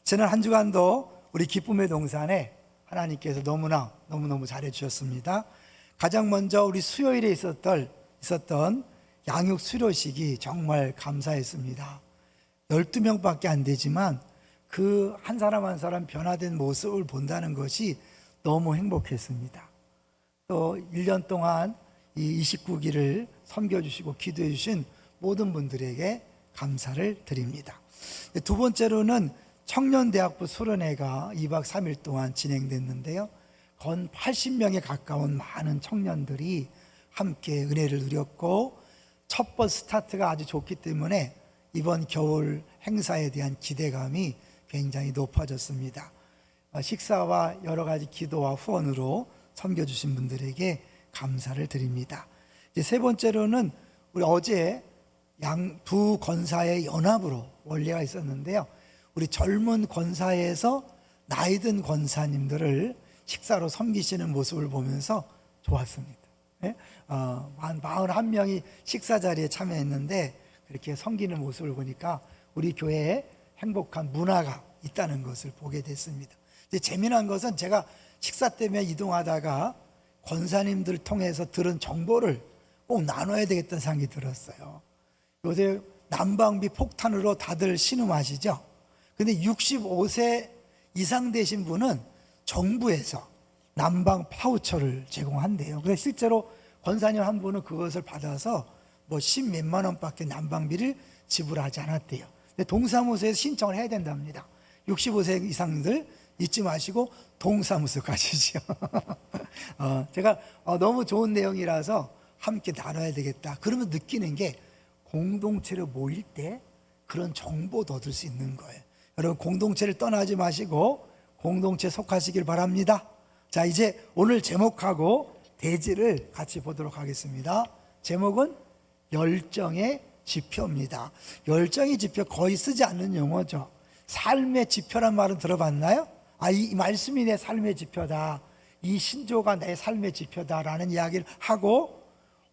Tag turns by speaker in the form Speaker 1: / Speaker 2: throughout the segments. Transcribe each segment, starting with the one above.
Speaker 1: 지난 한 주간도 우리 기쁨의 동산에 하나님께서 너무너무 잘해주셨습니다. 가장 먼저 우리 수요일에 있었던 양육 수료식이 정말 감사했습니다. 12명밖에 안 되지만 그 한 사람 한 사람 변화된 모습을 본다는 것이 너무 행복했습니다. 또 1년 동안 이 29기를 섬겨주시고 기도해 주신 모든 분들에게 감사를 드립니다. 두 번째로는 청년대학부 수련회가 2박 3일 동안 진행됐는데요, 건 80명에 가까운 많은 청년들이 함께 은혜를 누렸고, 첫 번 스타트가 아주 좋기 때문에 이번 겨울 행사에 대한 기대감이 굉장히 높아졌습니다. 식사와 여러 가지 기도와 후원으로 섬겨주신 분들에게 감사를 드립니다. 이제 세 번째로는 우리 어제 두 권사의 연합으로 원례가 있었는데요, 우리 젊은 권사에서 나이 든 권사님들을 식사로 섬기시는 모습을 보면서 좋았습니다. 한 41명이 식사 자리에 참여했는데 그렇게 섬기는 모습을 보니까 우리 교회에 행복한 문화가 있다는 것을 보게 됐습니다. 이제 재미난 것은 제가 식사 때문에 이동하다가 권사님들 통해서 들은 정보를 꼭 나눠야 되겠다는 생각이 들었어요. 요새 난방비 폭탄으로 다들 신음하시죠? 근데 65세 이상 되신 분은 정부에서 난방 파우처를 제공한대요. 그래서 실제로 권사님 한 분은 그것을 받아서 뭐 10몇만 원밖에 난방비를 지불하지 않았대요. 근데 동사무소에서 신청을 해야 된답니다. 65세 이상들 잊지 마시고 동사무소 가시죠. 제가 너무 좋은 내용이라서 함께 나눠야 되겠다. 그러면 느끼는 게 공동체로 모일 때 그런 정보도 얻을 수 있는 거예요. 여러분, 공동체를 떠나지 마시고 공동체에 속하시길 바랍니다. 자, 이제 오늘 제목하고 대지를 같이 보도록 하겠습니다. 제목은 열정의 지표입니다. 열정의 지표, 거의 쓰지 않는 용어죠. 삶의 지표란 말은 들어봤나요? 이 말씀이 내 삶의 지표다, 이 신조가 내 삶의 지표다라는 이야기를 하고,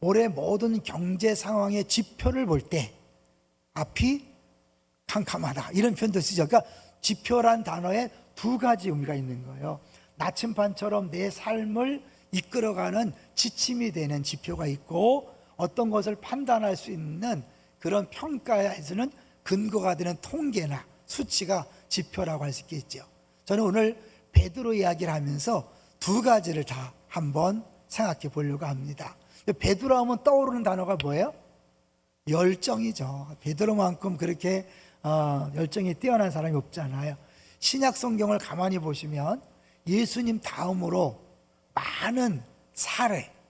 Speaker 1: 올해 모든 경제 상황의 지표를 볼 때 앞이 캄캄하다, 이런 표현도 쓰죠. 그러니까 지표란 단어에 두 가지 의미가 있는 거예요. 나침반처럼 내 삶을 이끌어가는 지침이 되는 지표가 있고, 어떤 것을 판단할 수 있는 그런 평가에서는 근거가 되는 통계나 수치가 지표라고 할 수 있겠죠. 저는 오늘 베드로 이야기를 하면서 두 가지를 다 한번 생각해 보려고 합니다. 베드로 하면 떠오르는 단어가 뭐예요? 열정이죠. 베드로만큼 그렇게 열정이 뛰어난 사람이 없잖아요. 신약 성경을 가만히 보시면 예수님 다음으로 많은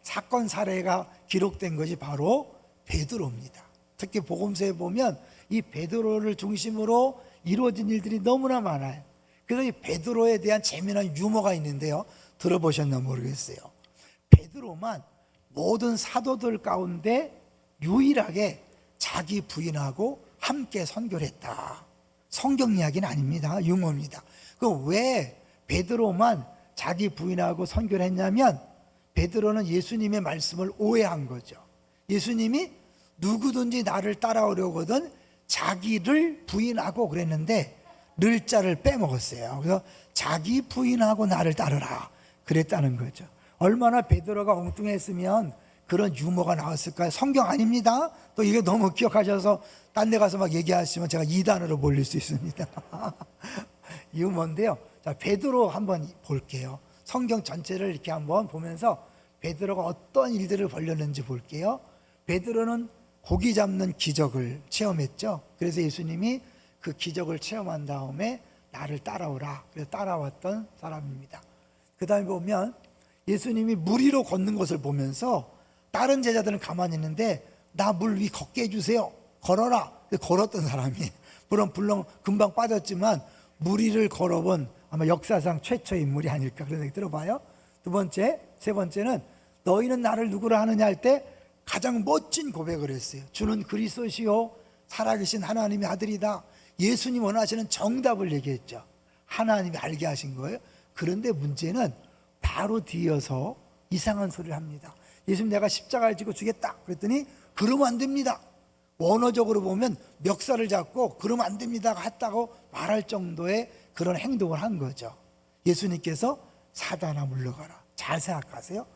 Speaker 1: 사건 사례가 기록된 것이 바로 베드로입니다. 특히 복음서에 보면 이 베드로를 중심으로 이루어진 일들이 너무나 많아요. 그래서 이 베드로에 대한 재미난 유머가 있는데요, 들어보셨나 모르겠어요. 베드로만 모든 사도들 가운데 유일하게 자기 부인하고 함께 선교를 했다. 성경 이야기는 아닙니다. 유머입니다. 그럼 왜 베드로만 자기 부인하고 선교를 했냐면, 베드로는 예수님의 말씀을 오해한 거죠. 예수님이 누구든지 나를 따라오려거든 자기를 부인하고 그랬는데 를자를 빼먹었어요. 그래서 자기 부인하고 나를 따르라 그랬다는 거죠. 얼마나 베드로가 엉뚱했으면 그런 유머가 나왔을까요? 성경 아닙니다. 또 이게 너무 기억하셔서 딴 데 가서 막 얘기하시면 제가 이단으로 몰릴 수 있습니다. 유머인데요. 자, 베드로 한번 볼게요. 성경 전체를 이렇게 한번 보면서 베드로가 어떤 일들을 벌였는지 볼게요. 베드로는 고기 잡는 기적을 체험했죠. 그래서 예수님이 그 기적을 체험한 다음에 나를 따라오라, 그래서 따라왔던 사람입니다. 그 다음에 보면 예수님이 물 위로 걷는 것을 보면서 다른 제자들은 가만히 있는데 나 물 위 걷게 해주세요, 걸어라, 걸었던 사람이, 물론 금방 빠졌지만 물 위를 걸어본 아마 역사상 최초의 인물이 아닐까, 그런 생각이 들어봐요. 세 번째는 너희는 나를 누구라 하느냐 할 때 가장 멋진 고백을 했어요. 주는 그리스도시요 살아계신 하나님의 아들이다. 예수님 원하시는 정답을 얘기했죠. 하나님이 알게 하신 거예요. 그런데 문제는 바로 뒤이어서 이상한 소리를 합니다. 예수님, 내가 십자가를 지고 주겠다 그랬더니 그러면 안 됩니다. 원어적으로 보면 멱살을 잡고 그러면 안 됩니다 했다고 말할 정도의 그런 행동을 한 거죠. 예수님께서 사단아 물러가라. 잘 생각하세요.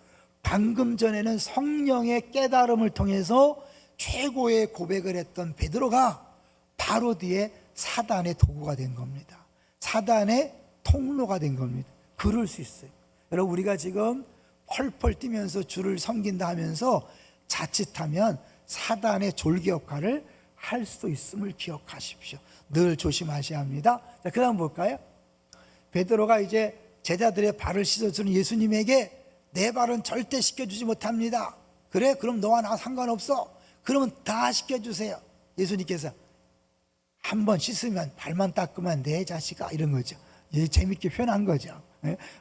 Speaker 1: 방금 전에는 성령의 깨달음을 통해서 최고의 고백을 했던 베드로가 바로 뒤에 사단의 도구가 된 겁니다. 사단의 통로가 된 겁니다. 그럴 수 있어요. 여러분, 우리가 지금 펄펄 뛰면서 주를 섬긴다 하면서 자칫하면 사단의 졸개 역할을 할 수도 있음을 기억하십시오. 늘 조심하셔야 합니다. 자, 그 다음 볼까요? 베드로가 이제 제자들의 발을 씻어주는 예수님에게 내 발은 절대 씻겨주지 못합니다. 그래? 그럼 너와 나 상관없어. 그러면 다 씻겨주세요. 예수님께서 한 번 씻으면 발만 닦으면 돼, 자식아. 이런 거죠. 재밌게 표현한 거죠.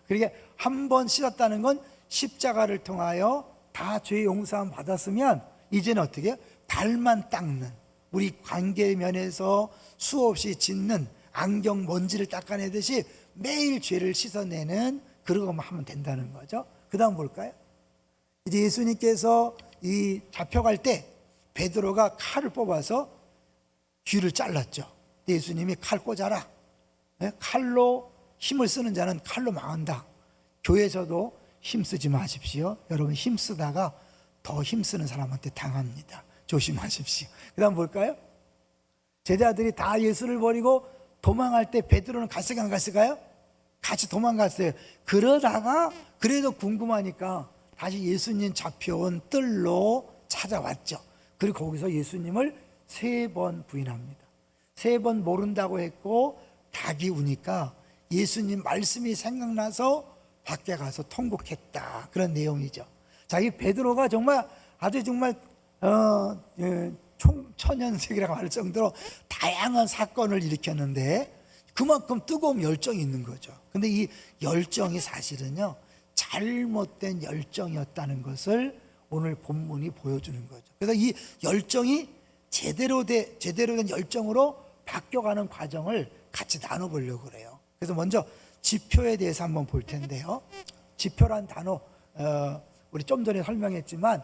Speaker 1: 그러니까 한 번 씻었다는 건 십자가를 통하여 다 죄 용서함 받았으면 이제는 어떻게 해요? 발만 닦는, 우리 관계 면에서 수없이 짓는 안경 먼지를 닦아내듯이 매일 죄를 씻어내는 그런 것만 하면 된다는 거죠. 그 다음 볼까요? 이제 예수님께서 이 잡혀갈 때 베드로가 칼을 뽑아서 귀를 잘랐죠. 예수님이 칼 꽂아라. 칼로 힘을 쓰는 자는 칼로 망한다. 교회에서도 힘쓰지 마십시오. 여러분, 힘쓰다가 더 힘쓰는 사람한테 당합니다. 조심하십시오. 그 다음 볼까요? 제자들이 다 예수를 버리고 도망할 때 베드로는 갔을까 안 갔을까요? 같이 도망갔어요. 그러다가 그래도 궁금하니까 다시 예수님 잡혀온 뜰로 찾아왔죠. 그리고 거기서 예수님을 3번 부인합니다. 3번 모른다고 했고 닭이 우니까 예수님 말씀이 생각나서 밖에 가서 통곡했다. 그런 내용이죠. 자, 이 베드로가 정말 아주 정말 총천연색이라고 할 정도로 다양한 사건을 일으켰는데 그만큼 뜨거운 열정이 있는 거죠. 근데 이 열정이 사실은요, 잘못된 열정이었다는 것을 오늘 본문이 보여주는 거죠. 그래서 이 열정이 제대로 된 열정으로 바뀌어가는 과정을 같이 나눠보려고 그래요. 그래서 먼저 지표에 대해서 한번 볼 텐데요. 지표란 단어, 우리 좀 전에 설명했지만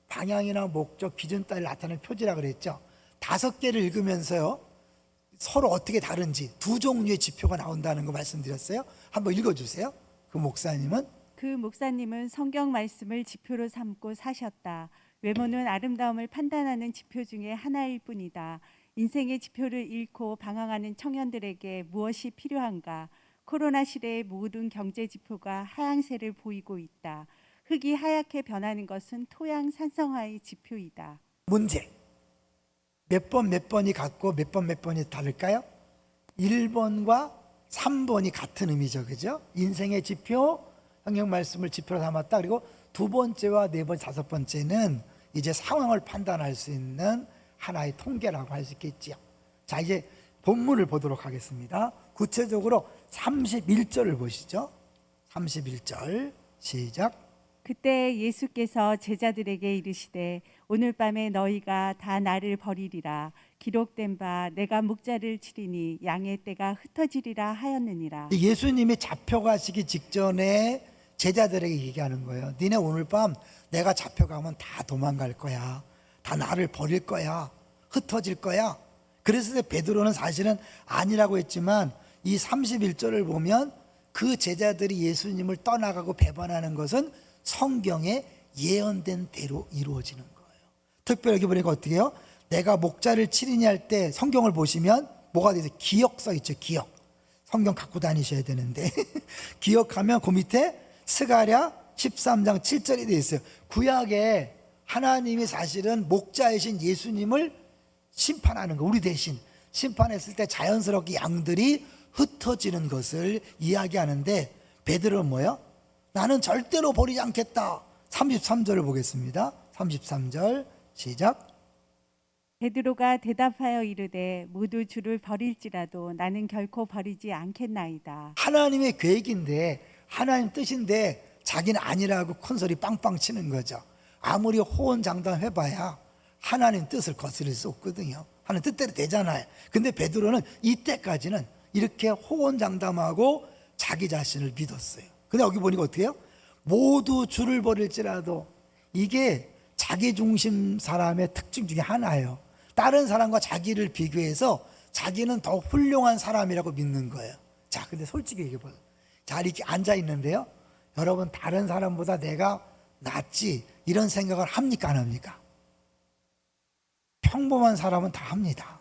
Speaker 1: 방향이나 목적, 기준 따위 나타내는 표지라 그랬죠. 5개를 읽으면서요, 서로 어떻게 다른지 2종류의 지표가 나온다는 거 말씀드렸어요. 한번 읽어주세요. 그 목사님은
Speaker 2: 성경 말씀을 지표로 삼고 사셨다. 외모는 아름다움을 판단하는 지표 중에 하나일 뿐이다. 인생의 지표를 잃고 방황하는 청년들에게 무엇이 필요한가? 코로나 시대의 모든 경제 지표가 하향세를 보이고 있다. 흙이 하얗게 변하는 것은 토양 산성화의 지표이다.
Speaker 1: 문제. 몇 번이 같고 몇 번이 다를까요? 1번과 3번이 같은 의미죠. 그죠? 인생의 지표, 성경 말씀을 지표로 삼았다. 그리고 2번째와 4번째, 5번째는 이제 상황을 판단할 수 있는 하나의 통계라고 할 수 있겠지요. 자, 이제 본문을 보도록 하겠습니다. 구체적으로 31절을 보시죠. 31절 시작.
Speaker 2: 그때 예수께서 제자들에게 이르시되 오늘 밤에 너희가 다 나를 버리리라. 기록된 바 내가 목자를 치리니 양의 떼가 흩어지리라 하였느니라.
Speaker 1: 예수님이 잡혀가시기 직전에 제자들에게 얘기하는 거예요. 니네 오늘 밤 내가 잡혀가면 다 도망갈 거야. 다 나를 버릴 거야. 흩어질 거야. 그래서 베드로는 사실은 아니라고 했지만 이 31절을 보면 그 제자들이 예수님을 떠나가고 배반하는 것은 성경에 예언된 대로 이루어지는 거예요. 특별히 여기 보니까 어떻게 해요? 내가 목자를 치리니 할 때 성경을 보시면 뭐가 되죠? 기억 써 있죠. 기억. 성경 갖고 다니셔야 되는데 기억하면 그 밑에 스가랴 13장 7절이 되어 있어요. 구약에 하나님이 사실은 목자이신 예수님을 심판하는 거, 우리 대신 심판했을 때 자연스럽게 양들이 흩어지는 것을 이야기하는데 베드로는 뭐예요? 나는 절대로 버리지 않겠다. 33절을 보겠습니다. 33절 시작.
Speaker 2: 베드로가 대답하여 이르되 모두 주를 버릴지라도 나는 결코 버리지 않겠나이다.
Speaker 1: 하나님의 계획인데 하나님 뜻인데 자기는 아니라고 큰소리 빵빵 치는 거죠. 아무리 호언장담해봐야 하나님 뜻을 거스릴 수 없거든요. 하나님 뜻대로 되잖아요. 근데 베드로는 이때까지는 이렇게 호언장담하고 자기 자신을 믿었어요. 근데 여기 보니까 어떻게 해요? 모두 주를 버릴지라도, 이게 자기중심 사람의 특징 중에 하나예요. 다른 사람과 자기를 비교해서 자기는 더 훌륭한 사람이라고 믿는 거예요. 자, 근데 솔직히 얘기해 보세요. 자, 이렇게 앉아 있는데요. 여러분, 다른 사람보다 내가 낫지 이런 생각을 합니까, 안 합니까? 평범한 사람은 다 합니다.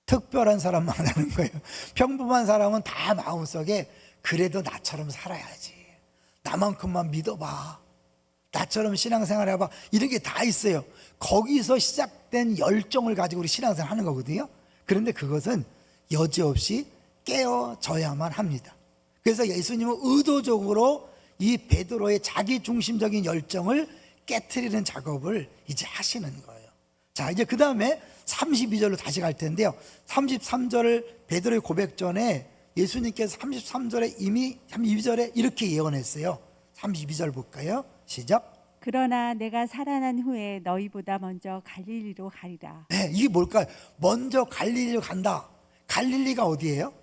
Speaker 1: 특별한 사람만 하는 거예요. 평범한 사람은 다 마음속에 그래도 나처럼 살아야지, 나만큼만 믿어봐, 나처럼 신앙생활 해봐, 이런 게 다 있어요. 거기서 시작된 열정을 가지고 우리 신앙생활 하는 거거든요. 그런데 그것은 여지없이 깨어져야만 합니다. 그래서 예수님은 의도적으로 이 베드로의 자기중심적인 열정을 깨트리는 작업을 이제 하시는 거예요. 자, 이제 그 다음에 32절로 다시 갈 텐데요. 33절을 베드로의 고백 전에 예수님께서 33절에 이미 32절에 이렇게 예언했어요. 32절 볼까요? 시작.
Speaker 2: 그러나 내가 살아난 후에 너희보다 먼저 갈릴리로 가리라.
Speaker 1: 네, 이게 뭘까요? 먼저 갈릴리로 간다. 갈릴리가 어디예요?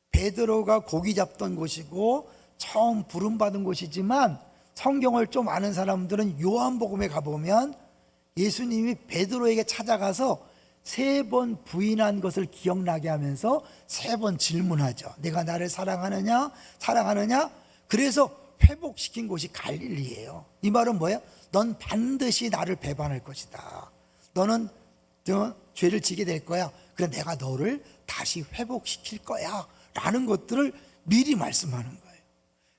Speaker 1: 베드로가 고기 잡던 곳이고 처음 부름받은 곳이지만, 성경을 좀 아는 사람들은 요한복음에 가보면 예수님이 베드로에게 찾아가서 3번 부인한 것을 기억나게 하면서 3번 질문하죠. 내가 나를 사랑하느냐? 사랑하느냐? 그래서 회복시킨 곳이 갈릴리예요. 이 말은 뭐예요? 넌 반드시 나를 배반할 것이다. 너는 죄를 지게 될 거야. 그래, 내가 너를 다시 회복시킬 거야 라는 것들을 미리 말씀하는 거예요.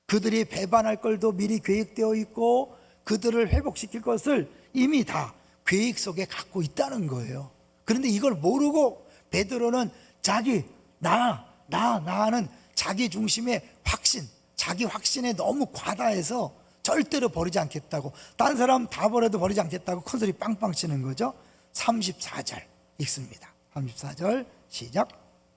Speaker 1: 그들이 배반할 걸도 미리 계획되어 있고 그들을 회복시킬 것을 이미 다 계획 속에 갖고 있다는 거예요. 그런데 이걸 모르고 베드로는 자기 나는 자기 중심의 확신, 자기 확신에 너무 과다해서 절대로 버리지 않겠다고, 딴 사람 다 버려도 버리지 않겠다고 큰소리 빵빵 치는 거죠. 34절 읽습니다. 34절 시작.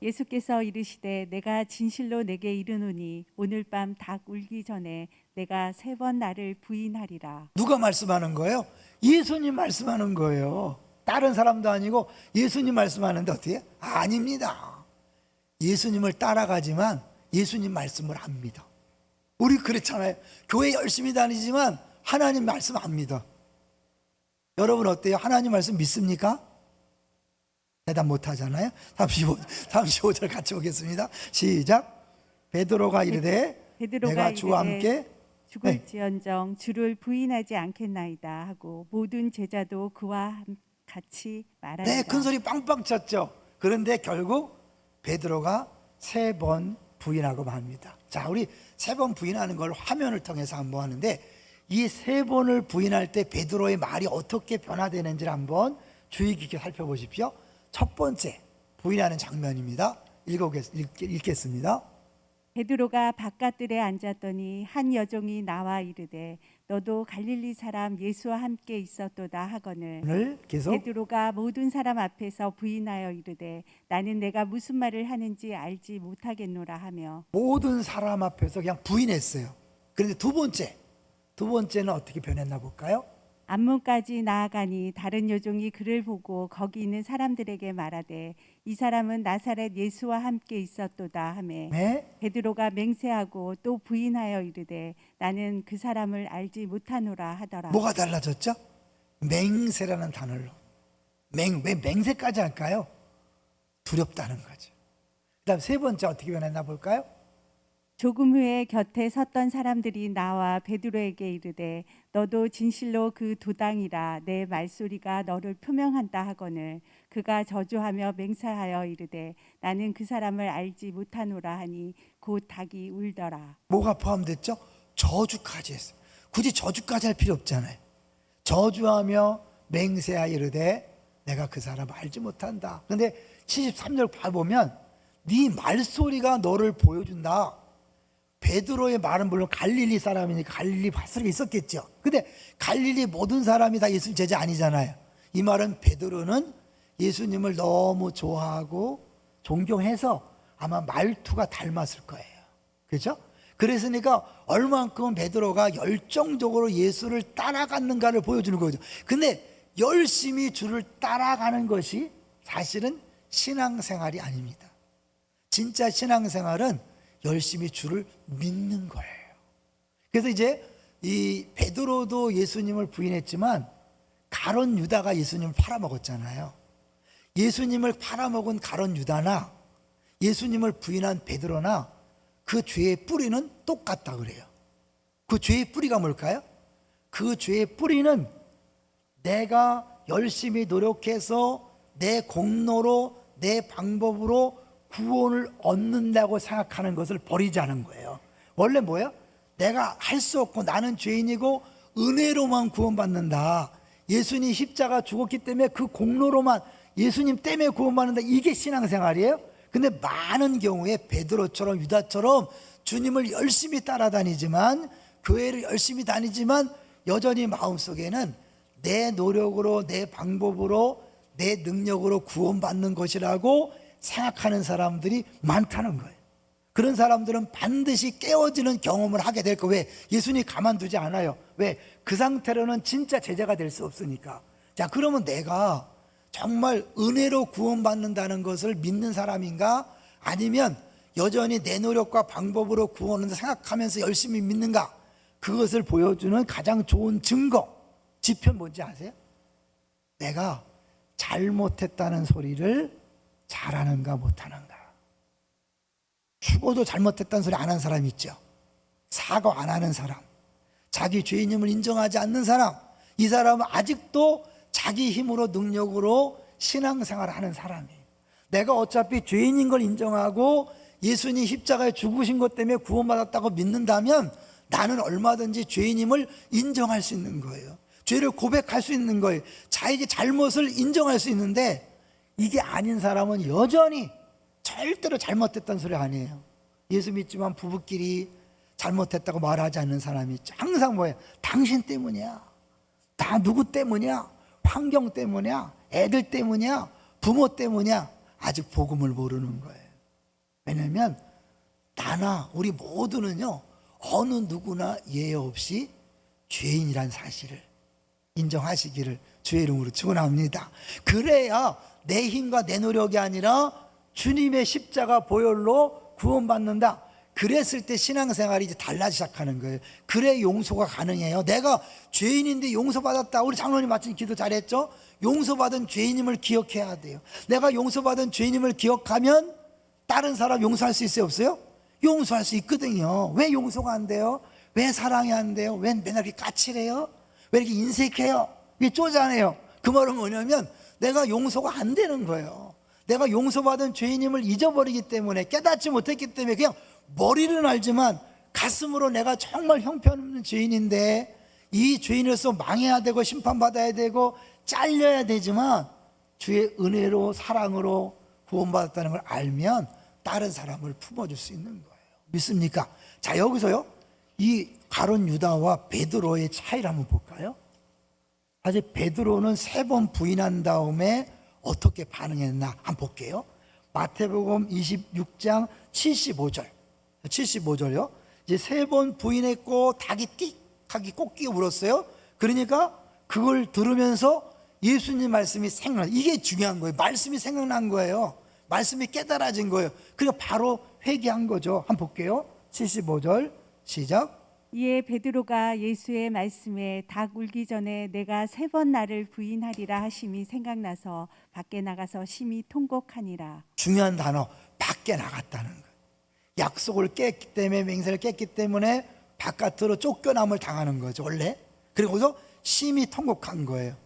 Speaker 2: 예수께서 이르시되 내가 진실로 내게 이르노니 오늘 밤 닭 울기 전에 내가 3번 나를 부인하리라.
Speaker 1: 누가 말씀하는 거예요? 예수님 말씀하는 거예요. 다른 사람도 아니고 예수님 말씀하는데 어떻게 해요? 아닙니다. 예수님을 따라가지만 예수님 말씀을 안 믿어. 우리 그렇잖아요. 교회 열심히 다니지만 하나님 말씀 안 믿어. 여러분 어때요? 하나님 말씀 믿습니까? 대답 못 하잖아요. 35절 같이 보겠습니다. 시작. 베드로가 이르되 내가 주와 함께
Speaker 2: 죽을지언정 주를 부인하지 않겠나이다 하고 모든 제자도 그와 같이 말하니라.
Speaker 1: 네, 큰 소리 빵빵 쳤죠. 그런데 결국 베드로가 3번 부인하고 맙니다. 자, 우리 3번 부인하는 걸 화면을 통해서 한번 하는데, 이 3번을 부인할 때 베드로의 말이 어떻게 변화되는지를 한번 주의 깊게 살펴보십시오. 첫 번째 부인하는 장면입니다. 읽겠습니다.
Speaker 2: 베드로가 바깥들에 앉았더니 한 여종이 나와 이르되 너도 갈릴리 사람 예수와 함께 있었도다 하거늘
Speaker 1: 오늘 계속
Speaker 2: 베드로가 모든 사람 앞에서 부인하여 이르되 나는 내가 무슨 말을 하는지 알지 못하겠노라 하며
Speaker 1: 모든 사람 앞에서 그냥 부인했어요. 그런데 두 번째는 어떻게 변했나 볼까요?
Speaker 2: 앞문까지 나아가니 다른 여종이 그를 보고 거기 있는 사람들에게 말하되 이 사람은 나사렛 예수와 함께 있었도다 하매
Speaker 1: 네?
Speaker 2: 베드로가 맹세하고 또 부인하여 이르되 나는 그 사람을 알지 못하노라 하더라.
Speaker 1: 뭐가 달라졌죠? 맹세라는 단어로. 왜 맹세까지 할까요? 두렵다는 거죠. 그 다음 3번째 어떻게 변했나 볼까요?
Speaker 2: 조금 후에 곁에 섰던 사람들이 나와 베드로에게 이르되 너도 진실로 그 도당이라 내 말소리가 너를 표명한다 하거늘 그가 저주하며 맹세하여 이르되 나는 그 사람을 알지 못하노라 하니 곧 닭이 울더라.
Speaker 1: 뭐가 포함됐죠? 저주까지 했어요. 굳이 저주까지 할 필요 없잖아요. 저주하며 맹세하여 이르되 내가 그 사람을 알지 못한다. 그런데 73절 봐보면 네 말소리가 너를 보여준다. 베드로의 말은 물론 갈릴리 사람이니까 갈릴리 밭속에 있었겠죠. 근데 갈릴리 모든 사람이 다 예수님 제자 아니잖아요. 이 말은 베드로는 예수님을 너무 좋아하고 존경해서 아마 말투가 닮았을 거예요. 그렇죠? 그랬으니까 얼만큼 베드로가 열정적으로 예수를 따라갔는가를 보여주는 거죠. 근데 열심히 주를 따라가는 것이 사실은 신앙생활이 아닙니다. 진짜 신앙생활은 열심히 주를 믿는 거예요. 그래서 이제 이 베드로도 예수님을 부인했지만 가룟 유다가 예수님을 팔아먹었잖아요. 예수님을 팔아먹은 가룟 유다나 예수님을 부인한 베드로나 그 죄의 뿌리는 똑같다 그래요. 그 죄의 뿌리가 뭘까요? 그 죄의 뿌리는 내가 열심히 노력해서 내 공로로 내 방법으로 구원을 얻는다고 생각하는 것을 버리자는 거예요. 원래 뭐예요? 내가 할 수 없고 나는 죄인이고 은혜로만 구원받는다. 예수님 십자가 죽었기 때문에 그 공로로만 예수님 때문에 구원받는다. 이게 신앙생활이에요. 근데 많은 경우에 베드로처럼 유다처럼 주님을 열심히 따라다니지만 교회를 열심히 다니지만 여전히 마음속에는 내 노력으로 내 방법으로 내 능력으로 구원받는 것이라고 생각하는 사람들이 많다는 거예요. 그런 사람들은 반드시 깨어지는 경험을 하게 될 거예요. 왜? 예수님이 가만두지 않아요. 왜? 그 상태로는 진짜 제자가 될 수 없으니까. 자, 그러면 내가 정말 은혜로 구원받는다는 것을 믿는 사람인가? 아니면 여전히 내 노력과 방법으로 구원을 생각하면서 열심히 믿는가? 그것을 보여주는 가장 좋은 증거, 지표는 뭔지 아세요? 내가 잘못했다는 소리를 잘하는가 못하는가. 죽어도 잘못했다는 소리 안 하는 사람 있죠. 사과 안 하는 사람, 자기 죄인임을 인정하지 않는 사람, 이 사람은 아직도 자기 힘으로 능력으로 신앙생활을 하는 사람이에요. 내가 어차피 죄인인 걸 인정하고 예수님 십자가에 죽으신 것 때문에 구원받았다고 믿는다면 나는 얼마든지 죄인임을 인정할 수 있는 거예요. 죄를 고백할 수 있는 거예요. 자기 잘못을 인정할 수 있는데 이게 아닌 사람은 여전히 절대로 잘못했다는 소리 아니에요. 예수 믿지만 부부끼리 잘못했다고 말하지 않는 사람이 있죠. 항상 뭐예요? 당신 때문이야. 다 누구 때문이야? 환경 때문이야? 애들 때문이야? 부모 때문이야? 아직 복음을 모르는 거예요. 왜냐하면 나나 우리 모두는요, 어느 누구나 예외 없이 죄인이란 사실을 인정하시기를 주의 이름으로 축원합니다. 그래야 내 힘과 내 노력이 아니라 주님의 십자가 보혈로 구원받는다. 그랬을 때 신앙생활이 이제 달라지기 시작하는 거예요. 그래 용서가 가능해요. 내가 죄인인데 용서받았다. 우리 장로님 마침 기도 잘했죠? 용서받은 죄인임을 기억해야 돼요. 내가 용서받은 죄인임을 기억하면 다른 사람 용서할 수 있어요? 없어요? 용서할 수 있거든요. 왜 용서가 안 돼요? 왜 사랑이 안 돼요? 왜 맨날 이렇게 까칠해요? 왜 이렇게 인색해요? 왜 쪼잔해요? 그 말은 뭐냐면 내가 용서가 안 되는 거예요. 내가 용서받은 죄인임을 잊어버리기 때문에, 깨닫지 못했기 때문에 그냥 머리는 알지만 가슴으로 내가 정말 형편없는 죄인인데 이 죄인으로서 망해야 되고 심판받아야 되고 잘려야 되지만 주의 은혜로 사랑으로 구원받았다는 걸 알면 다른 사람을 품어줄 수 있는 거예요. 믿습니까? 자, 여기서요, 이 가룟 유다와 베드로의 차이를 한번 볼까요? 사실 베드로는 3번 부인한 다음에 어떻게 반응했나 한번 볼게요. 마태복음 26장 75절요. 이제 3번 부인했고 닭이 띡하기 꼬끼가 물었어요. 그러니까 그걸 들으면서 예수님 말씀이 생각나. 이게 중요한 거예요. 말씀이 생각난 거예요. 말씀이 깨달아진 거예요. 그러니까 바로 회개한 거죠. 한번 볼게요. 75절 시작.
Speaker 2: 이에 베드로가 예수의 말씀에 닭 울기 전에 내가 3번 나를 부인하리라 하심이 생각나서 밖에 나가서 심히 통곡하니라.
Speaker 1: 중요한 단어, 밖에 나갔다는 거예요. 약속을 깼기 때문에, 맹세를 깼기 때문에 바깥으로 쫓겨남을 당하는 거죠, 원래. 그리고서 심히 통곡한 거예요.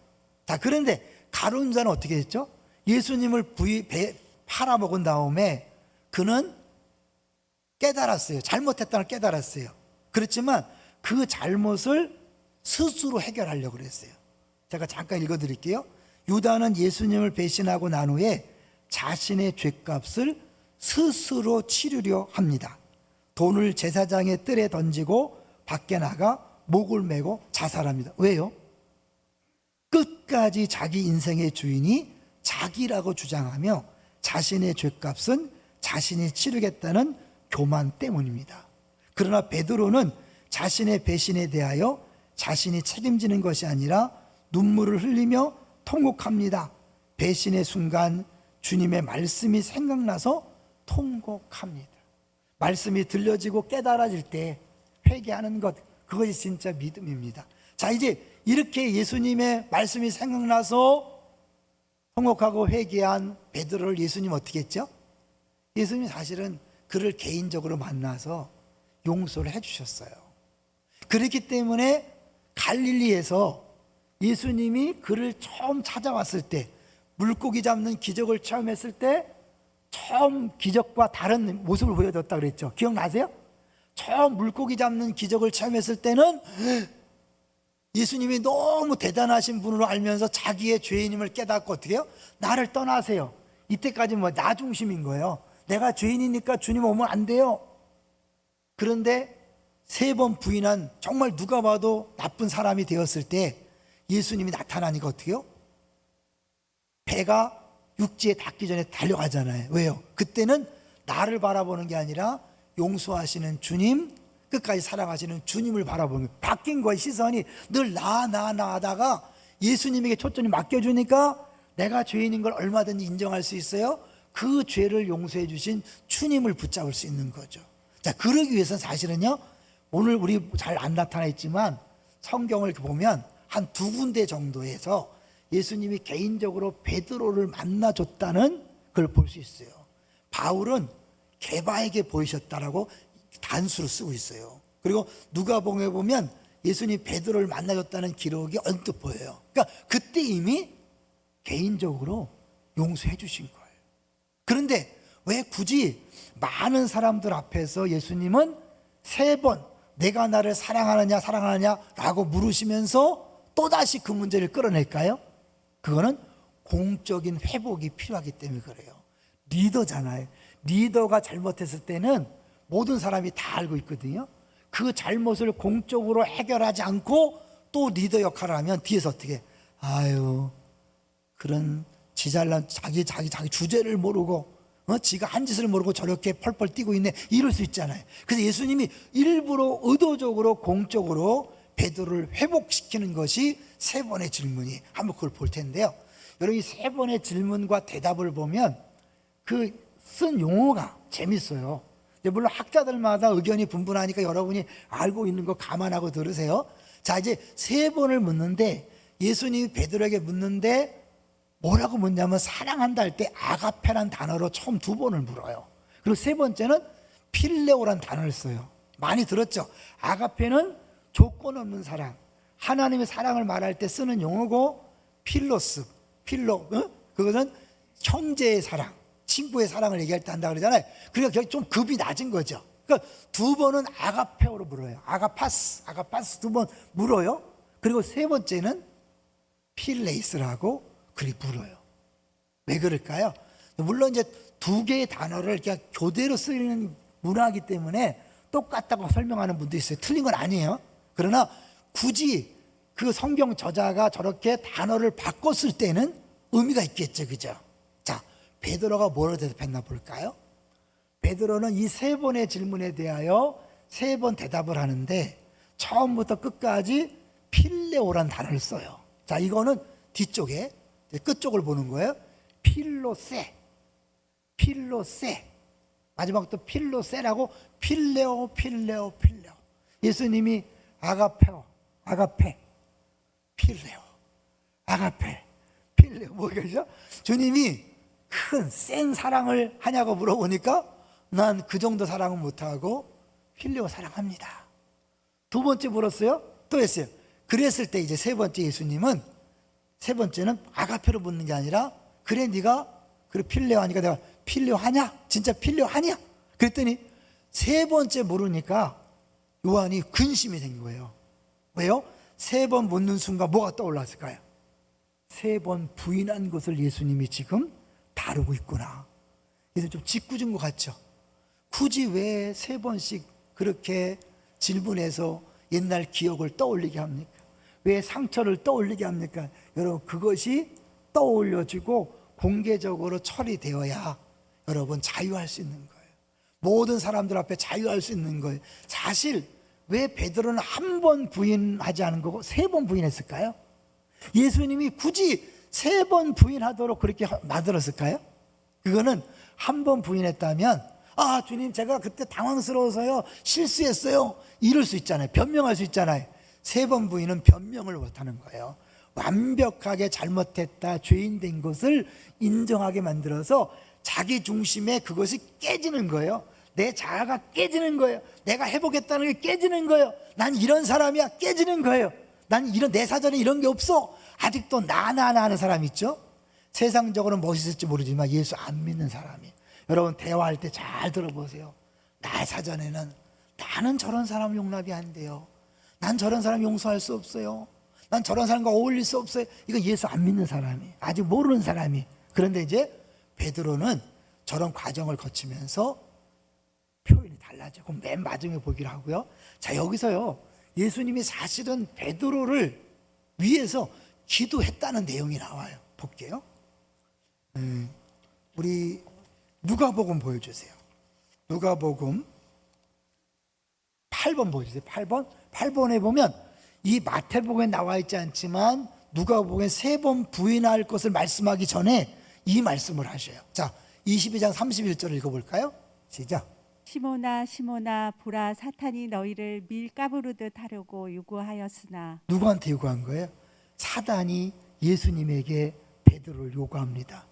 Speaker 1: 자, 그런데 가룟 유다는 어떻게 했죠? 예수님을 팔아먹은 다음에 그는 깨달았어요. 잘못했다는 걸 깨달았어요. 그렇지만 그 잘못을 스스로 해결하려고 그랬어요. 제가 잠깐 읽어드릴게요. 유다는 예수님을 배신하고 난 후에 자신의 죄값을 스스로 치르려 합니다. 돈을 제사장의 뜰에 던지고 밖에 나가 목을 메고 자살합니다. 왜요? 끝까지 자기 인생의 주인이 자기라고 주장하며 자신의 죄값은 자신이 치르겠다는 교만 때문입니다. 그러나 베드로는 자신의 배신에 대하여 자신이 책임지는 것이 아니라 눈물을 흘리며 통곡합니다. 배신의 순간 주님의 말씀이 생각나서 통곡합니다. 말씀이 들려지고 깨달아질 때 회개하는 것, 그것이 진짜 믿음입니다. 자, 이제 이렇게 예수님의 말씀이 생각나서 통곡하고 회개한 베드로를 예수님 어떻게 했죠? 예수님이 사실은 그를 개인적으로 만나서 용서를 해주셨어요. 그렇기 때문에 갈릴리에서 예수님이 그를 처음 찾아왔을 때, 물고기 잡는 기적을 처음 했을 때 처음 기적과 다른 모습을 보여줬다 그랬죠. 기억나세요? 처음 물고기 잡는 기적을 처음 했을 때는 예수님이 너무 대단하신 분으로 알면서 자기의 죄인임을 깨닫고 어떻게 해요? 나를 떠나세요. 이때까지 뭐 나 중심인 거예요. 내가 죄인이니까 주님 오면 안 돼요. 그런데 3번 부인한 정말 누가 봐도 나쁜 사람이 되었을 때 예수님이 나타나니까 어떻게 해요? 배가 육지에 닿기 전에 달려가잖아요. 왜요? 그때는 나를 바라보는 게 아니라 용서하시는 주님, 끝까지 사랑하시는 주님을 바라보는 거예요. 바뀐 거예요. 시선이 늘 나 하다가 예수님에게 초점이 맡겨주니까 내가 죄인인 걸 얼마든지 인정할 수 있어요. 그 죄를 용서해 주신 주님을 붙잡을 수 있는 거죠. 자, 그러기 위해서는 사실은요, 오늘 우리 잘 안 나타나 있지만 성경을 보면 한 2군데 정도에서 예수님이 개인적으로 베드로를 만나줬다는 걸 볼 수 있어요. 바울은 게바에게 보이셨다라고 단수로 쓰고 있어요. 그리고 누가복음에 보면 예수님이 베드로를 만나줬다는 기록이 언뜻 보여요. 그러니까 그때 이미 개인적으로 용서해 주신 거예요. 그런데 왜 굳이 많은 사람들 앞에서 예수님은 3번 내가 나를 사랑하느냐 라고 물으시면서 또다시 그 문제를 끌어낼까요? 그거는 공적인 회복이 필요하기 때문에 그래요. 리더잖아요. 리더가 잘못했을 때는 모든 사람이 다 알고 있거든요. 그 잘못을 공적으로 해결하지 않고 또 리더 역할을 하면 뒤에서 어떻게, 아유, 그런 지잘난 자기 주제를 모르고 지가 한 짓을 모르고 저렇게 펄펄 뛰고 있네, 이럴 수 있잖아요. 그래서 예수님이 일부러 의도적으로 공적으로 베드로를 회복시키는 것이 3번의 질문이, 한번 그걸 볼 텐데요. 여러분, 이 3번의 질문과 대답을 보면 그 쓴 용어가 재밌어요. 물론 학자들마다 의견이 분분하니까 여러분이 알고 있는 거 감안하고 들으세요. 자, 이제 3번을 묻는데, 예수님이 베드로에게 묻는데 뭐라고 묻냐면 사랑한다 할 때 아가페란 단어로 처음 2번을 물어요. 그리고 3번째는 필레오란 단어를 써요. 많이 들었죠? 아가페는 조건 없는 사랑, 하나님의 사랑을 말할 때 쓰는 용어고, 그것은 형제의 사랑, 친구의 사랑을 얘기할 때 한다 그러잖아요. 그러니까 좀 급이 낮은 거죠. 그러니까 2번은 아가페오로 물어요. 아가파스 2번 물어요. 그리고 3번째는 필레이스라고 그렇게 물어요. 왜 그럴까요? 물론 이제 2개의 단어를 그냥 교대로 쓰는 문화이기 때문에 똑같다고 설명하는 분도 있어요. 틀린 건 아니에요. 그러나 굳이 그 성경 저자가 저렇게 단어를 바꿨을 때는 의미가 있겠죠. 그죠? 자, 베드로가 뭐로 대답했나 볼까요? 베드로는 이 3번의 질문에 대하여 3번 대답을 하는데 처음부터 끝까지 필레오란 단어를 써요. 자, 이거는 뒤쪽에 끝쪽을 보는 거예요. 필로세, 마지막 또 필로세라고, 필레오. 예수님이 아가페, 필레오, 아가페, 필레오, 뭐겠죠? 주님이 큰 센 사랑을 하냐고 물어보니까 난 그 정도 사랑은 못하고 필레오 사랑합니다. 2번째 물었어요. 또 했어요. 그랬을 때 이제 3번째 예수님은, 3번째는 아가페로 묻는 게 아니라, 그래 네가 그래 필레오 하니까 내가 필레오 하냐? 진짜 필레오 하냐? 그랬더니 3번째 물으니까 요한이 근심이 된 거예요. 왜요? 3번 묻는 순간 뭐가 떠올랐을까요? 3번 부인한 것을 예수님이 지금 다루고 있구나. 그래서 좀 짓궂은 것 같죠? 굳이 왜 3번씩 그렇게 질문해서 옛날 기억을 떠올리게 합니까? 왜 상처를 떠올리게 합니까? 여러분, 그것이 떠올려지고 공개적으로 처리되어야 여러분 자유할 수 있는 거예요. 모든 사람들 앞에 자유할 수 있는 거예요. 사실 왜 베드로는 1번 부인하지 않은 거고 3번 부인했을까요? 예수님이 굳이 3번 부인하도록 그렇게 만들었을까요? 그거는 1번 부인했다면, 아 주님 제가 그때 당황스러워서요, 실수했어요, 이럴 수 있잖아요. 변명할 수 있잖아요. 3번 부인은 변명을 못하는 거예요. 완벽하게 잘못했다, 죄인 된 것을 인정하게 만들어서 자기 중심에 그것이 깨지는 거예요. 내 자아가 깨지는 거예요. 내가 해보겠다는 게 깨지는 거예요. 난 이런 사람이야. 깨지는 거예요. 난 이런, 내 사전에 이런 게 없어. 아직도 나 하는 사람 있죠. 세상적으로는 멋있을지 모르지만 예수 안 믿는 사람이, 여러분 대화할 때 잘 들어보세요. 나의 사전에는 나는 저런 사람 용납이 안 돼요. 난 저런 사람 용서할 수 없어요. 난 저런 사람과 어울릴 수 없어요. 이거 예수 안 믿는 사람이, 아직 모르는 사람이. 그런데 이제 베드로는 저런 과정을 거치면서 표현이 달라져. 그럼 맨 마지막에 보기로 하고요. 자, 여기서요, 예수님이 사실은 베드로를 위해서 기도했다는 내용이 나와요. 볼게요. 우리 누가복음 보여주세요. 누가복음 8번 보여주세요. 8번에 보면 이 마태복음에 나와 있지 않지만 누가복음에 3번 부인할 것을 말씀하기 전에 이 말씀을 하셔요. 자, 22장 31절을 읽어볼까요? 시작.
Speaker 2: 시몬아 시몬아 보라 사탄이 너희를 밀 까부르듯 하려고 요구하였으나.
Speaker 1: 누구한테 요구한 거예요? 사단이 예수님에게 베드로를 요구합니다.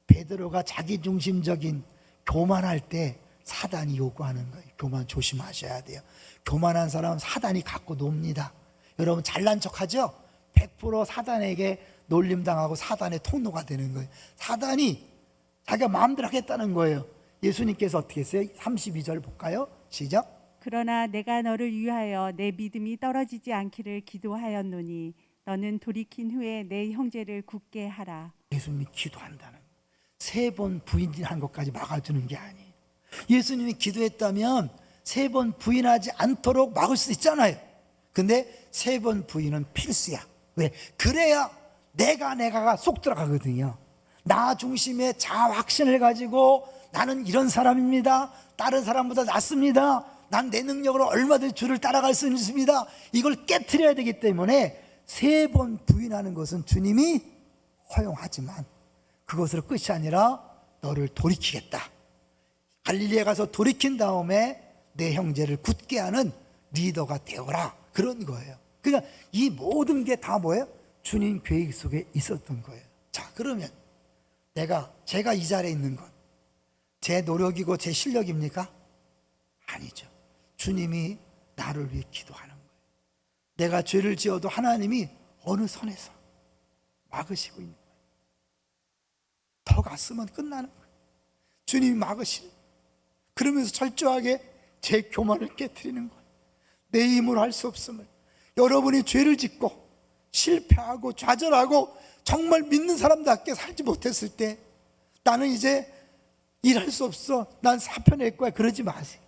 Speaker 1: 베드로가 자기중심적인 교만할 때 사단이 요구하는 거예요. 교만 조심하셔야 돼요. 교만한 사람은 사단이 갖고 놉니다. 여러분 잘난 척하죠? 100% 사단에게 놀림당하고 사단의 통로가 되는 거예요. 사단이 자기가 마음대로 하겠다는 거예요. 예수님께서 어떻게 했어요? 32절 볼까요? 시작.
Speaker 2: 그러나 내가 너를 위하여 내 믿음이 떨어지지 않기를 기도하였노니 너는 돌이킨 후에 내 형제를 굳게 하라.
Speaker 1: 예수님이 기도한다는 거예요. 3번 부인한 것까지 막아주는 게 아니에요. 예수님이 기도했다면 3번 부인하지 않도록 막을 수 있잖아요. 근데 3번 부인은 필수야. 왜? 그래야 내가가 쏙 들어가거든요. 나 중심의 자아 확신을 가지고 나는 이런 사람입니다. 다른 사람보다 낫습니다. 난 내 능력으로 얼마든지 주를 따라갈 수 있습니다. 이걸 깨트려야 되기 때문에 3번 부인하는 것은 주님이 허용하지만 그것으로 끝이 아니라 너를 돌이키겠다. 갈릴리에 가서 돌이킨 다음에 내 형제를 굳게 하는 리더가 되어라. 그런 거예요. 그러니까 이 모든 게 다 뭐예요? 주님 계획 속에 있었던 거예요. 자, 그러면 제가 이 자리에 있는 건 제 노력이고 제 실력입니까? 아니죠. 주님이 나를 위해 기도하는 거예요. 내가 죄를 지어도 하나님이 어느 선에서 막으시고 있는 거예요. 더 갔으면 끝나는 거예요. 주님이 막으시는 거예요. 그러면서 철저하게 제 교만을 깨트리는 거예요. 내 힘으로 할 수 없음을. 여러분이 죄를 짓고 실패하고 좌절하고 정말 믿는 사람답게 살지 못했을 때 나는 이제 일할 수 없어, 난 사표 낼 거야, 그러지 마세요.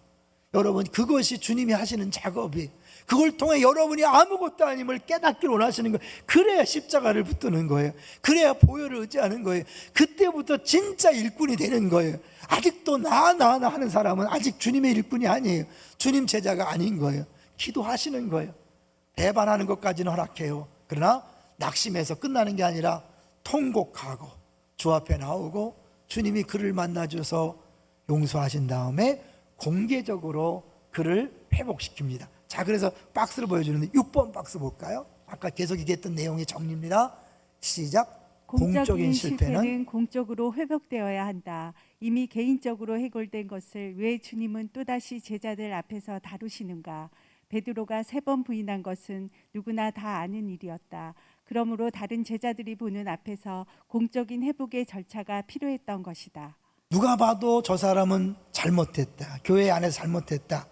Speaker 1: 여러분, 그것이 주님이 하시는 작업이에요. 그걸 통해 여러분이 아무것도 아님을 깨닫기를 원하시는 거예요. 그래야 십자가를 붙드는 거예요. 그래야 보혈을 의지하는 거예요. 그때부터 진짜 일꾼이 되는 거예요. 아직도 나 하는 사람은 아직 주님의 일꾼이 아니에요. 주님 제자가 아닌 거예요. 기도하시는 거예요. 배반하는 것까지는 허락해요. 그러나 낙심해서 끝나는 게 아니라 통곡하고 주 앞에 나오고 주님이 그를 만나줘서 용서하신 다음에 공개적으로 그를 회복시킵니다. 자, 그래서 박스를 보여주는데 6번 박스 볼까요? 아까 계속 얘기했던 내용의 정리입니다. 시작. 공적인 실패는
Speaker 2: 공적으로 회복되어야 한다. 이미 개인적으로 해결된 것을 왜 주님은 또다시 제자들 앞에서 다루시는가? 베드로가 3번 부인한 것은 누구나 다 아는 일이었다. 그러므로 다른 제자들이 보는 앞에서 공적인 회복의 절차가 필요했던 것이다.
Speaker 1: 누가 봐도 저 사람은 잘못했다. 교회 안에서 잘못했다.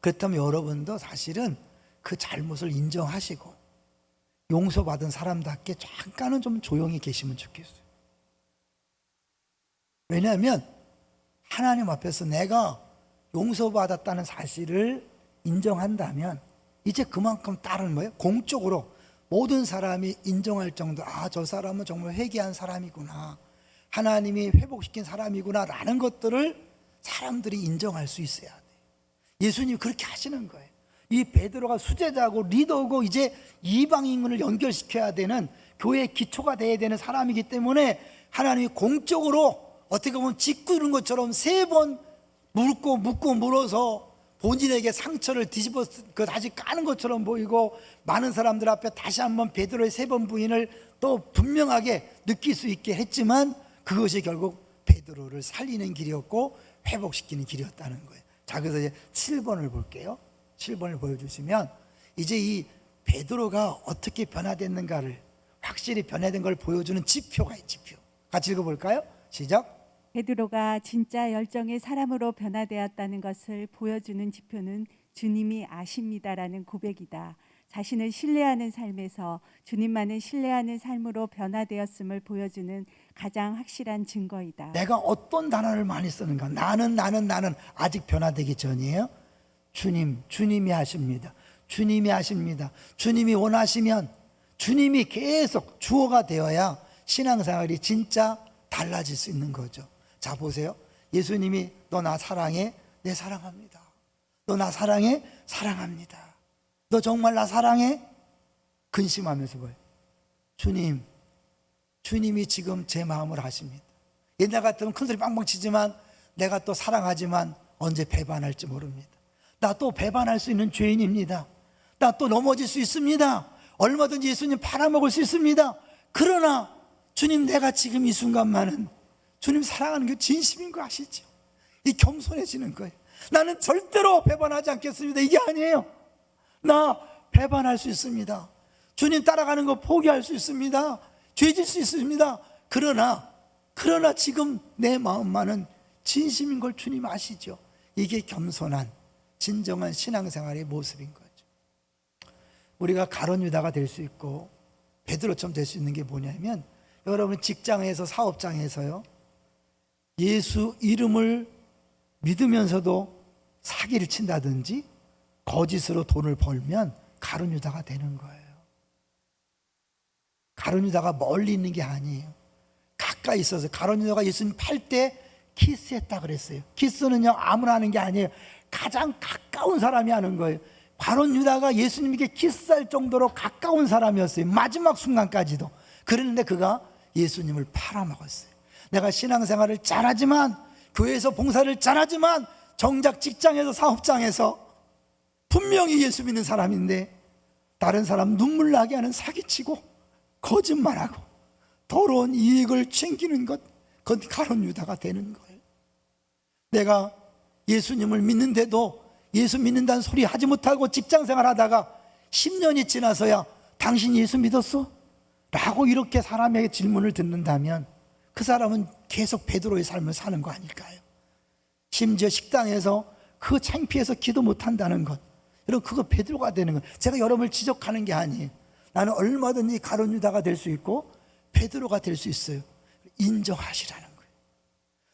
Speaker 1: 그렇다면 여러분도 사실은 그 잘못을 인정하시고 용서받은 사람답게 잠깐은 좀 조용히 계시면 좋겠어요. 왜냐하면 하나님 앞에서 내가 용서받았다는 사실을 인정한다면 이제 그만큼 다른 뭐예요? 공적으로 모든 사람이 인정할 정도, 아, 저 사람은 정말 회개한 사람이구나, 하나님이 회복시킨 사람이구나 라는 것들을 사람들이 인정할 수 있어야 돼요. 예수님이 그렇게 하시는 거예요. 이 베드로가 수제자고 리더고 이제 이방인을 연결시켜야 되는 교회의 기초가 돼야 되는 사람이기 때문에 하나님이 공적으로 어떻게 보면 짓궂은 것처럼 3번 묻고 물어서 본인에게 상처를 뒤집어 다시 까는 것처럼 보이고 많은 사람들 앞에 다시 한번 베드로의 3번 부인을 또 분명하게 느낄 수 있게 했지만 그것이 결국 베드로 베드로를 살리는 길이었고 회복시키는 길이었다는 거예요. 자, 그래서 이제 7번을 볼게요. 7번을 보여주시면 이제 이 베드로가 어떻게 변화됐는가를, 확실히 변화된 걸 보여주는 지표가 있어요. 지표. 같이 읽어볼까요? 시작.
Speaker 2: 베드로가 진짜 열정의 사람으로 변화되었다는 것을 보여주는 지표는 주님이 아십니다라는 고백이다. 자신을 신뢰하는 삶에서 주님만을 신뢰하는 삶으로 변화되었음을 보여주는 가장 확실한 증거이다.
Speaker 1: 내가 어떤 단어를 많이 쓰는가? 나는 아직 변화되기 전이에요. 주님이 하십니다. 주님이 하십니다. 주님이 원하시면 주님이 계속 주어가 되어야 신앙생활이 진짜 달라질 수 있는 거죠. 자, 보세요. 예수님이 너 나 사랑해? 네, 사랑합니다. 너 나 사랑해? 사랑합니다. 너 정말 나 사랑해? 근심하면서 뭐예요? 주님이 지금 제 마음을 아십니다. 옛날 같으면 큰소리 빵빵 치지만 내가 또 사랑하지만 언제 배반할지 모릅니다. 나 또 배반할 수 있는 죄인입니다. 나 또 넘어질 수 있습니다. 얼마든지 예수님 팔아먹을 수 있습니다. 그러나 주님, 내가 지금 이 순간만은 주님 사랑하는 게 진심인 거 아시죠? 이 겸손해지는 거예요. 나는 절대로 배반하지 않겠습니다. 이게 아니에요. 나 배반할 수 있습니다. 주님 따라가는 거 포기할 수 있습니다. 죄질 수 있습니다. 그러나 지금 내 마음만은 진심인 걸 주님 아시죠? 이게 겸손한 진정한 신앙생활의 모습인 거죠. 우리가 가룟 유다가 될 수 있고 베드로처럼 될 수 있는 게 뭐냐면, 여러분 직장에서 사업장에서요, 예수 이름을 믿으면서도 사기를 친다든지 거짓으로 돈을 벌면 가룟 유다가 되는 거예요. 가룟 유다가 멀리 있는 게 아니에요. 가까이 있어서. 가룟 유다가 예수님 팔 때 키스했다 그랬어요. 키스는요 아무나 하는 게 아니에요. 가장 가까운 사람이 하는 거예요. 가룟 유다가 예수님에게 키스할 정도로 가까운 사람이었어요. 마지막 순간까지도. 그랬는데 그가 예수님을 팔아먹었어요. 내가 신앙생활을 잘하지만, 교회에서 봉사를 잘하지만, 정작 직장에서 사업장에서 분명히 예수 믿는 사람인데 다른 사람 눈물 나게 하는 사기치고 거짓말하고 더러운 이익을 챙기는 것, 그건 가룟 유다가 되는 거예요. 내가 예수님을 믿는데도 예수 믿는다는 소리 하지 못하고 직장생활 하다가 10년이 지나서야 당신 예수 믿었어? 라고 이렇게 사람에게 질문을 듣는다면 그 사람은 계속 베드로의 삶을 사는 거 아닐까요? 심지어 식당에서 그 창피해서 기도 못한다는 것, 여러분 그거 베드로가 되는 것. 제가 여러분을 지적하는 게 아니에요. 나는 얼마든지 가룟 유다가 될 수 있고 베드로가 될 수 있어요. 인정하시라는 거예요.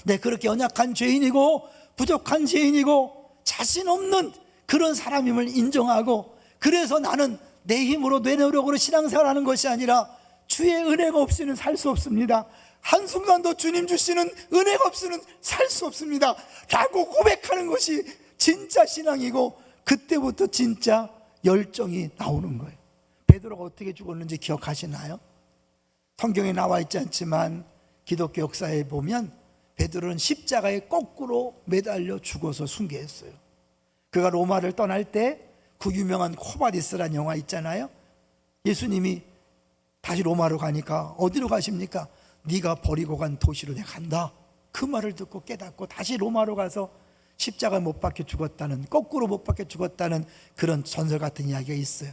Speaker 1: 내 그렇게 연약한 죄인이고 부족한 죄인이고 자신 없는 그런 사람임을 인정하고, 그래서 나는 내 힘으로 내 노력으로 신앙생활하는 것이 아니라 주의 은혜가 없이는 살 수 없습니다. 한순간도 주님 주시는 은혜가 없이는 살 수 없습니다 라고 고백하는 것이 진짜 신앙이고, 그때부터 진짜 열정이 나오는 거예요. 베드로가 어떻게 죽었는지 기억하시나요? 성경에 나와 있지 않지만 기독교 역사에 보면 베드로는 십자가에 거꾸로 매달려 죽어서 순교했어요. 그가 로마를 떠날 때 그 유명한 코바디스라는 영화 있잖아요. 예수님이 다시 로마로 가니까 어디로 가십니까? 네가 버리고 간 도시로 내가 간다. 그 말을 듣고 깨닫고 다시 로마로 가서 십자가 못 박혀 죽었다는, 거꾸로 못 박혀 죽었다는 그런 전설 같은 이야기가 있어요.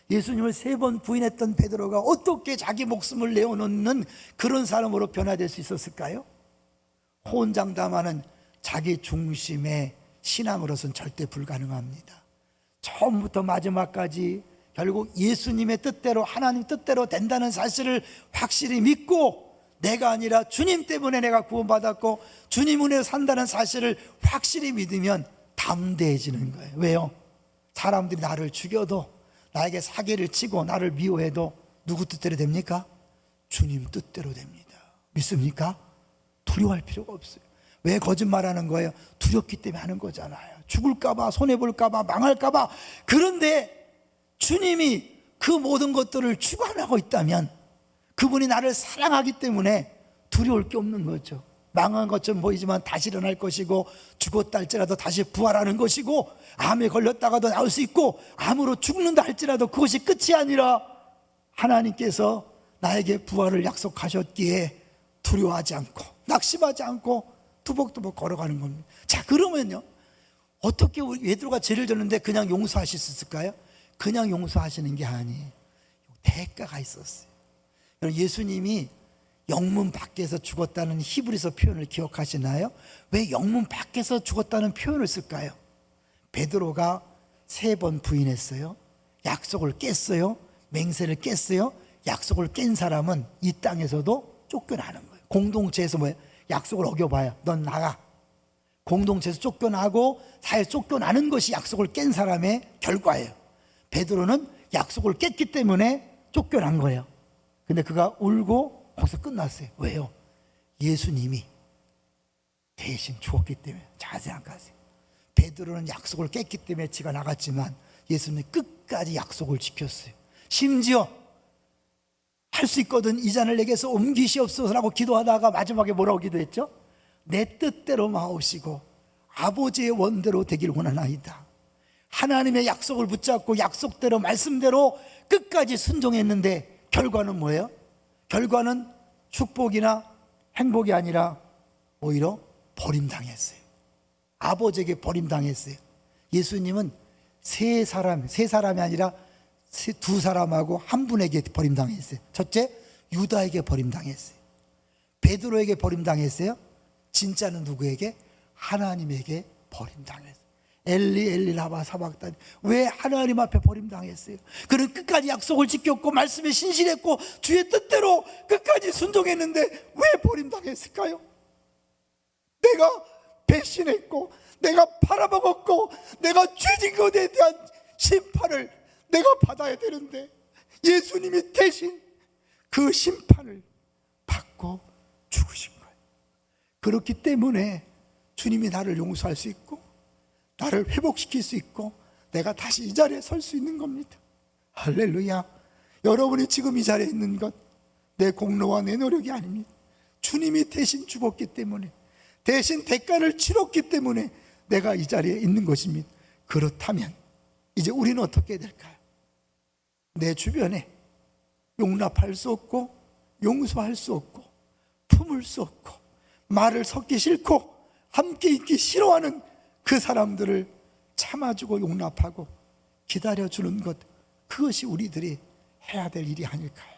Speaker 1: 예수님을 3번 부인했던 베드로가 어떻게 자기 목숨을 내어놓는 그런 사람으로 변화될 수 있었을까요? 호언장담하는 자기 중심의 신앙으로서는 절대 불가능합니다. 처음부터 마지막까지 결국 예수님의 뜻대로, 하나님 뜻대로 된다는 사실을 확실히 믿고, 내가 아니라 주님 때문에 내가 구원받았고 주님 은혜로 산다는 사실을 확실히 믿으면 담대해지는 거예요. 왜요? 사람들이 나를 죽여도, 나에게 사기를 치고 나를 미워해도 누구 뜻대로 됩니까? 주님 뜻대로 됩니다. 믿습니까? 두려워할 필요가 없어요. 왜 거짓말하는 거예요? 두렵기 때문에 하는 거잖아요. 죽을까봐, 손해볼까봐, 망할까봐. 그런데 주님이 그 모든 것들을 주관하고 있다면 그분이 나를 사랑하기 때문에 두려울 게 없는 거죠. 망한 것처럼 보이지만 다시 일어날 것이고, 죽었다 할지라도 다시 부활하는 것이고, 암에 걸렸다가도 나올 수 있고, 암으로 죽는다 할지라도 그것이 끝이 아니라 하나님께서 나에게 부활을 약속하셨기에 두려워하지 않고 낙심하지 않고 투벅투벅 걸어가는 겁니다. 자, 그러면요, 어떻게 우리 베드로가 죄를 졌는데 그냥 용서하실 수 있을까요? 그냥 용서하시는 게 아니에요. 대가가 있었어요. 여러분, 예수님이 영문 밖에서 죽었다는 히브리서 표현을 기억하시나요? 왜 영문 밖에서 죽었다는 표현을 쓸까요? 베드로가 3번 부인했어요. 약속을 깼어요. 맹세를 깼어요. 약속을 깬 사람은 이 땅에서도 쫓겨나는 거예요. 공동체에서 뭐예요? 약속을 어겨봐야 넌 나가. 공동체에서 쫓겨나고 사회 쫓겨나는 것이 약속을 깬 사람의 결과예요. 베드로는 약속을 깼기 때문에 쫓겨난 거예요. 근데 그가 울고 거기서 끝났어요. 왜요? 예수님이 대신 죽었기 때문에. 잘 생각하세요. 베드로는 약속을 깼기 때문에 지가 나갔지만 예수님이 끝까지 약속을 지켰어요. 심지어 할 수 있거든 이 잔을 내게서 옮기시옵소서라고 기도하다가 마지막에 뭐라고 기도했죠? 내 뜻대로 마옵시고 아버지의 원대로 되길 원하나이다. 하나님의 약속을 붙잡고 약속대로 말씀대로 끝까지 순종했는데 결과는 뭐예요? 결과는 축복이나 행복이 아니라 오히려 버림당했어요. 아버지에게 버림당했어요. 예수님은 세 사람이 아니라 2사람하고 한 분에게 버림당했어요. 첫째, 유다에게 버림당했어요. 베드로에게 버림당했어요. 진짜는 누구에게? 하나님에게 버림당했어요. 엘리 엘리 라마 사박다니. 왜 하나님 앞에 버림당했어요? 그는 끝까지 약속을 지켰고 말씀에 신실했고 주의 뜻대로 끝까지 순종했는데 왜 버림당했을까요? 내가 배신했고 내가 팔아먹었고 내가 죄진 것에 대한 심판을 내가 받아야 되는데 예수님이 대신 그 심판을 받고 죽으신 거예요. 그렇기 때문에 주님이 나를 용서할 수 있고 나를 회복시킬 수 있고 내가 다시 이 자리에 설 수 있는 겁니다. 할렐루야. 여러분이 지금 이 자리에 있는 것 내 공로와 내 노력이 아닙니다. 주님이 대신 죽었기 때문에, 대신 대가를 치렀기 때문에 내가 이 자리에 있는 것입니다. 그렇다면 이제 우리는 어떻게 해야 될까요? 내 주변에 용납할 수 없고 용서할 수 없고 품을 수 없고 말을 섞기 싫고 함께 있기 싫어하는 그 사람들을 참아주고 용납하고 기다려주는 것, 그것이 우리들이 해야 될 일이 아닐까요?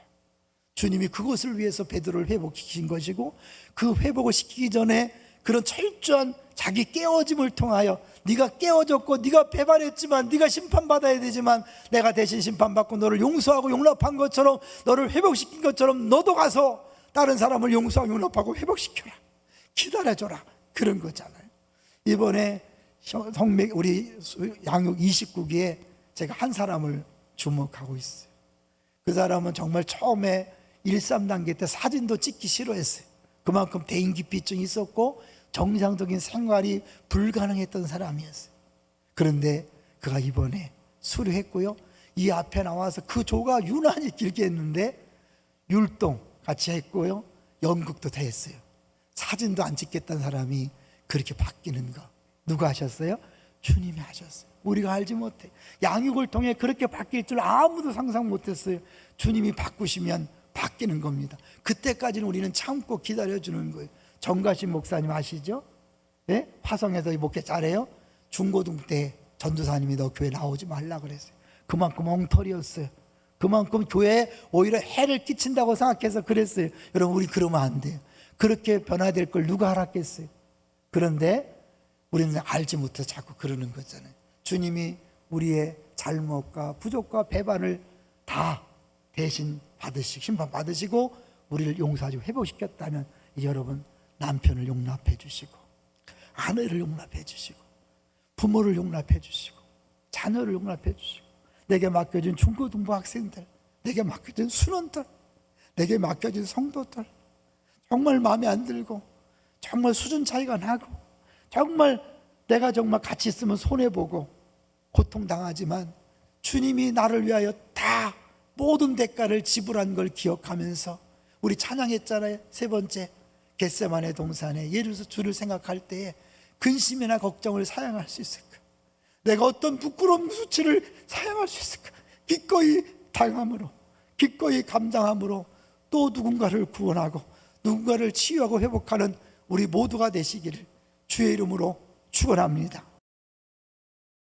Speaker 1: 주님이 그것을 위해서 베드로를 회복시킨 것이고 그 회복을 시키기 전에 그런 철저한 자기 깨어짐을 통하여 네가 깨어졌고 네가 배반했지만 네가 심판받아야 되지만 내가 대신 심판받고 너를 용서하고 용납한 것처럼 너를 회복시킨 것처럼 너도 가서 다른 사람을 용서하고 용납하고 회복시켜라. 기다려줘라. 그런 거잖아요. 이번에 우리 양육 29기에 제가 한 사람을 주목하고 있어요. 그 사람은 정말 처음에 1~3단계 때 사진도 찍기 싫어했어요. 그만큼 대인기피증이 있었고 정상적인 생활이 불가능했던 사람이었어요. 그런데 그가 이번에 수료했고요, 이 앞에 나와서 그 조가 유난히 길게 했는데 율동 같이 했고요, 연극도 다 했어요. 사진도 안 찍겠다는 사람이 그렇게 바뀌는 거 누가 하셨어요? 주님이 하셨어요. 우리가 알지 못해. 양육을 통해 그렇게 바뀔 줄 아무도 상상 못했어요. 주님이 바꾸시면 바뀌는 겁니다. 그때까지는 우리는 참고 기다려주는 거예요. 정가신 목사님 아시죠? 네? 화성에서 목회 잘해요. 중고등 때 전도사님이 너 교회 나오지 말라 그랬어요. 그만큼 엉터리였어요. 그만큼 교회에 오히려 해를 끼친다고 생각해서 그랬어요. 여러분, 우리 그러면 안 돼요. 그렇게 변화될 걸 누가 알았겠어요? 그런데 우리는 알지 못해서 자꾸 그러는 거잖아요. 주님이 우리의 잘못과 부족과 배반을 다 대신 받으시고 심판 받으시고 우리를 용서하시고 회복시켰다면 이제 여러분, 남편을 용납해 주시고 아내를 용납해 주시고 부모를 용납해 주시고 자녀를 용납해 주시고 내게 맡겨진 중고등부 학생들, 내게 맡겨진 순원들, 내게 맡겨진 성도들, 정말 마음에 안 들고 정말 수준 차이가 나고 정말 내가 정말 같이 있으면 손해보고 고통당하지만 주님이 나를 위하여 다 모든 대가를 지불한 걸 기억하면서 우리 찬양했잖아요. 3번째, 겟세마네 동산에 예루살렘 주를 생각할 때에 근심이나 걱정을 사양할 수 있을까? 내가 어떤 부끄러운 수치를 사양할 수 있을까? 기꺼이 당함으로, 기꺼이 감당함으로 또 누군가를 구원하고 누군가를 치유하고 회복하는 우리 모두가 되시기를 주의 이름으로 축원합니다.